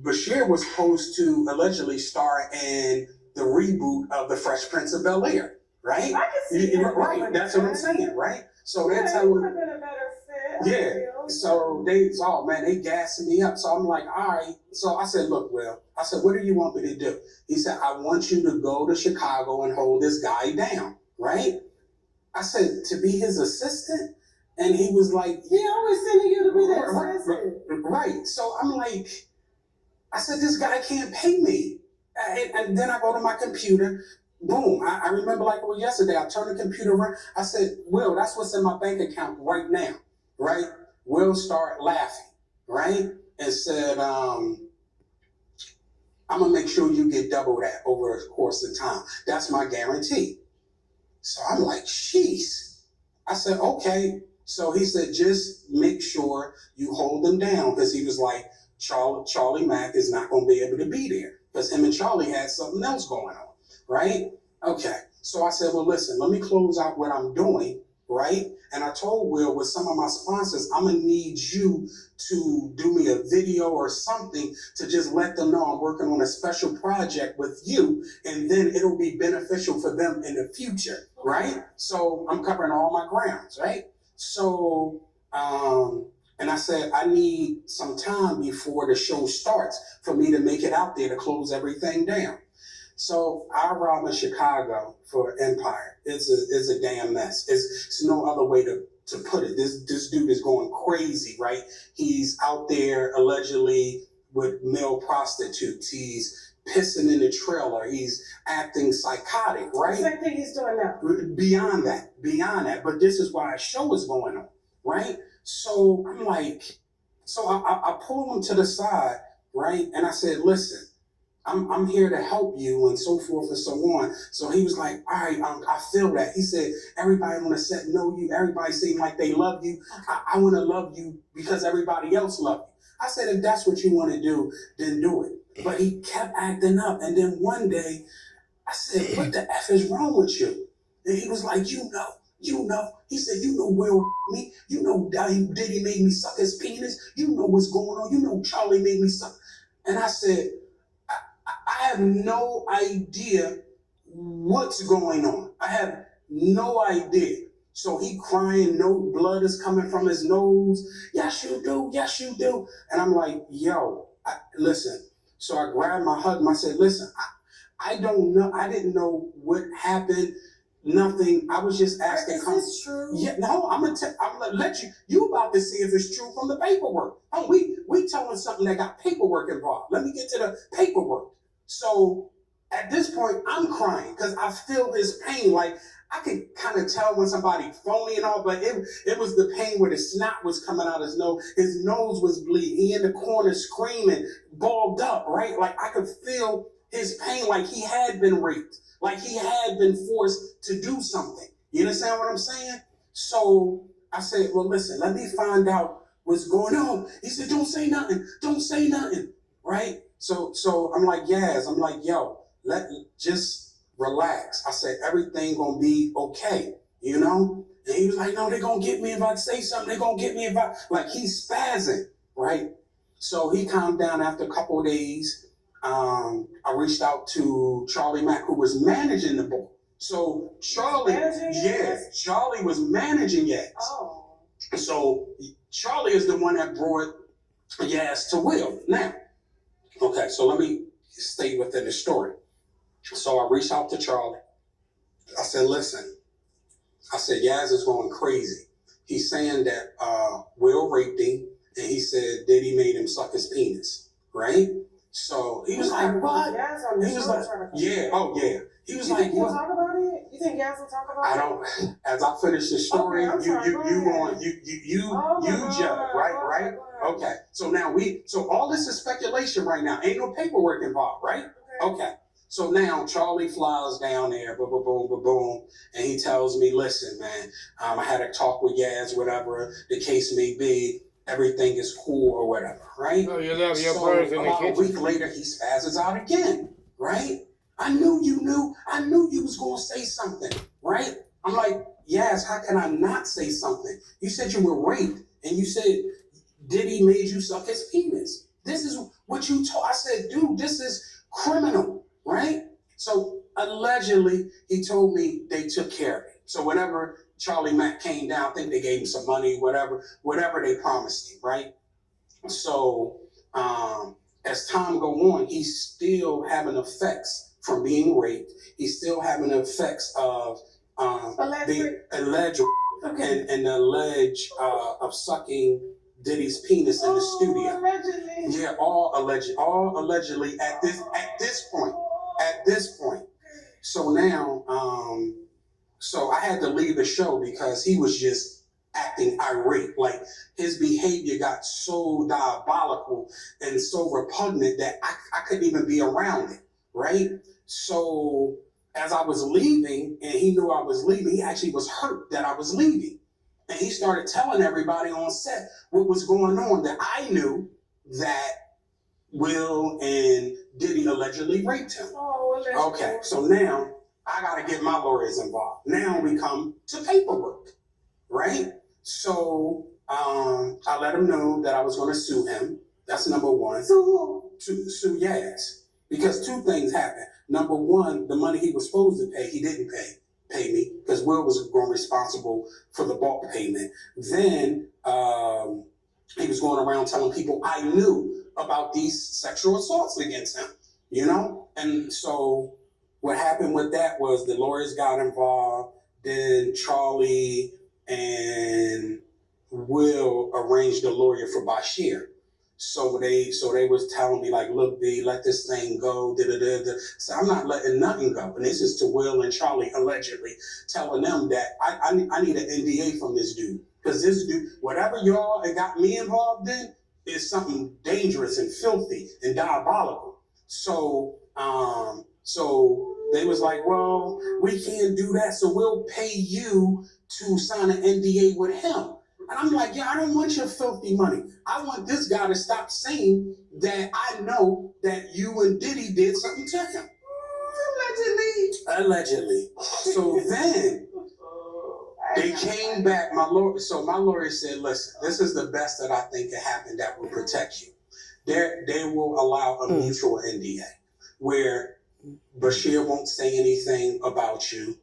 Bashir was supposed to allegedly star in the reboot of The Fresh Prince of Bel-Air, right? I can see that. Right, that's what I'm saying, right? So Yeah, they're it telling would have been a better fit. yeah. So oh man, they gassing me up. So I'm like, all right. So I said, look, Will, I said, what do you want me to do? He said, I want you to go to Chicago and hold this guy down, right? I said, to be his assistant? And he was like, he always sending you to be the assistant. Right. So I'm like, I said, this guy can't pay me. And then I go to my computer. Boom. I remember like it was yesterday. I turned the computer around. I said, Will, that's what's in my bank account right now. Right? Will started laughing. Right? And said, I'm going to make sure you get double that over the course of time. That's my guarantee. So I'm like, jeez. I said, okay. So he said, just make sure you hold them down. Because he was like, Charlie Mack is not going to be able to be there. Because him and Charlie had something else going on. Right? Okay. So I said, well, listen, let me close out what I'm doing. Right? And I told Will, with some of my sponsors, I'm going to need you to do me a video or something to just let them know I'm working on a special project with you. And then it'll be beneficial for them in the future. Right? So I'm covering all my grounds. Right? So, and I said, I need some time before the show starts for me to make it out there to close everything down. So I arrived in Chicago for Empire. It's a damn mess. It's no other way to put it. This dude is going crazy, right? He's out there allegedly with male prostitutes. He's pissing in the trailer. He's acting psychotic, right? The same thing he's doing now. Beyond that. But this is why a show is going on, right? So I'm like, so I pulled him to the side, right? And I said, listen, I'm here to help you and so forth and so on. So he was like, all right, I feel that. He said, everybody on the set know you. Everybody seem like they love you. I want to love you because everybody else love you. I said, if that's what you want to do, then do it. But he kept acting up. And then one day I said, what the F is wrong with you? And he was like, you know. He said, you know Will me. You know Diddy made me suck his penis. You know what's going on. You know Charlie made me suck. And I said, I have no idea what's going on. I have no idea. So he crying, no blood is coming from his nose. Yes, you do. Yes, you do. And I'm like, yo, listen. So I grabbed my husband. I said, listen, I don't know. I didn't know what happened. Nothing. I was just asking. Is this true? Yeah, no, I'm gonna let you about to see if it's true from the paperwork. Oh, we telling something that got paperwork involved. Let me get to the paperwork. So at this point, I'm crying because I feel his pain. Like I can kind of tell when somebody phony and all, but it was the pain where the snot was coming out his nose. His nose was bleeding. He in the corner screaming, balled up, right? Like I could feel his pain, like he had been raped, like he had been forced to do something. You understand what I'm saying? So I said, well, listen, let me find out what's going on. He said, don't say nothing. Don't say nothing, right? So I'm like, Yaz, I'm like, yo, just relax. I said, everything gonna be okay, you know? And he was like, no, they're gonna get me if I say something. They're gonna get me if I, like he's spazzing, right? So he calmed down after a couple of days. I reached out to Charlie Mack, who was managing the ball. So Charlie was managing Yaz. Oh. So Charlie is the one that brought Yaz to Will. Now, okay, so let me stay within the story. So I reached out to Charlie. I said, listen, I said, Yaz is going crazy. He's saying that Will raped him, and he said Diddy made him suck his penis, right? So he was like, what? He was like, yeah, oh yeah. He was like, what? Talk about it? You think Yaz will talk about it? I don't. As I finish the story, you judge, right? Okay. So now so all this is speculation right now. Ain't no paperwork involved, right? Okay. So now Charlie flies down there, boom, boom, boom, boom, boom, and he tells me, listen, man, I had a talk with Yaz, whatever the case may be. Everything is cool or whatever, right? Oh, you love your birds in the kitchen. About a week later, he spazzes out again, right? I knew you knew. I knew you was going to say something, right? I'm like, Yaz, how can I not say something? You said you were raped, and you said Diddy made you suck his penis. what you told? I said, dude, this is criminal, right? So allegedly, he told me they took care of it. So whenever Charlie Mack came down, I think they gave him some money, whatever they promised him, right? So as time go on, he's still having effects from being raped. He's still having effects of the alleged and the allege of sucking Diddy's penis in the studio. Allegedly. Yeah, all allegedly at this point. At this point. So now, so I had to leave the show because he was just acting irate. Like his behavior got so diabolical and so repugnant that I couldn't even be around it, right? So as I was leaving and he knew I was leaving, he actually was hurt that I was leaving. And he started telling everybody on set what was going on, that I knew that Will and Diddy allegedly raped him. Oh, allegedly. Okay, so now I got to get my lawyers involved. Now we come to paperwork, right? So I let him know that I was going to sue him. That's number one. Sue who? Sue Yaz. Because two things happened. Number one, the money he was supposed to pay, he didn't pay me, because Will was going responsible for the bulk payment. Then he was going around telling people I knew about these sexual assaults against him, you know? And so what happened with that was the lawyers got involved. Then Charlie and Will arranged a lawyer for Bashir. So they was telling me, like, look, B, let this thing go. So I'm not letting nothing go. And this is to Will and Charlie allegedly telling them that I need an NDA from this dude. Because this dude, whatever y'all got me involved in, is something dangerous and filthy and diabolical. So they was like, well, we can't do that, so we'll pay you to sign an NDA with him. And I'm like, yeah, I don't want your filthy money. I want this guy to stop saying that I know that you and Diddy did something to him. Allegedly. So then they came back. My lawyer said, listen, this is the best that I think can happen that will protect you. They will allow a mutual NDA where Bashir won't say anything about you,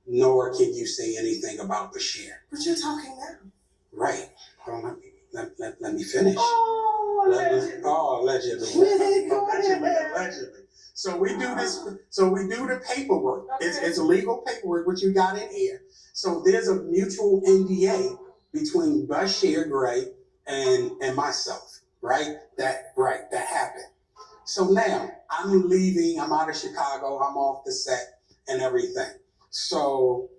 nor can you say anything about Bashir. But you're talking now. Right. Hold on, let me finish. Oh, allegedly. Allegedly. So we do this. So we do the paperwork. Okay. It's legal paperwork, which you got in here. So there's a mutual NDA between Bashir Gray and myself. Right. That happened. So now I'm leaving. I'm out of Chicago. I'm off the set and everything. So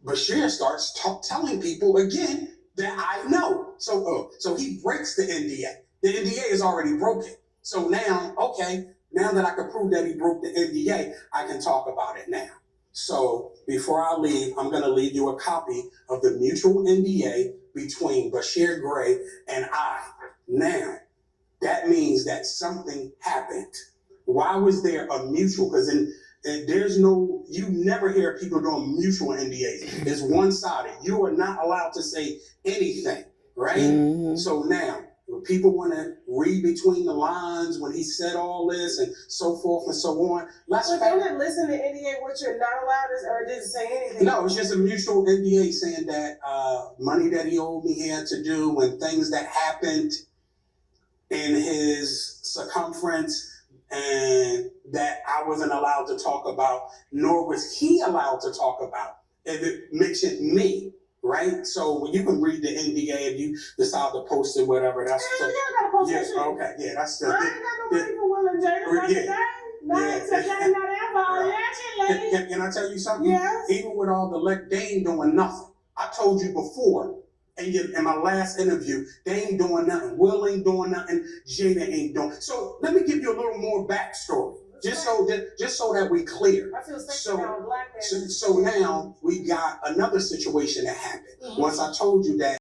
Bashir starts telling people again that I know. So he breaks the NDA. The NDA is already broken. So now, okay, now that I can prove that he broke the NDA, I can talk about it now. So before I leave, I'm going to leave you a copy of the mutual NDA between Bashir Gray and I. Now, that means that something happened. Why was there a mutual? Because you never hear people doing mutual NDAs. It's one-sided. You are not allowed to say anything, right? Mm-hmm. So now, when people want to read between the lines when he said all this and so forth and so on, don't it listen to NDA what you're not allowed to, or did it say anything? No, it's just a mutual NDA saying that money that he owed me he had to do and things that happened in his circumference, and that I wasn't allowed to talk about, nor was he allowed to talk about if it mentioned me, right? So when you can read the NDA, if you decide to post it, whatever, that's you gotta post that shit. Okay, yeah, that's the. I ain't got no money for Will and Jada. Can I tell you something? Yes. Even with all they ain't doing nothing. I told you before. In my last interview, they ain't doing nothing. Will ain't doing nothing. Jada ain't doing. So let me give you a little more backstory, just so that we clear. I feel sexy now, black man. So now we got another situation that happened. Mm-hmm. Once I told you that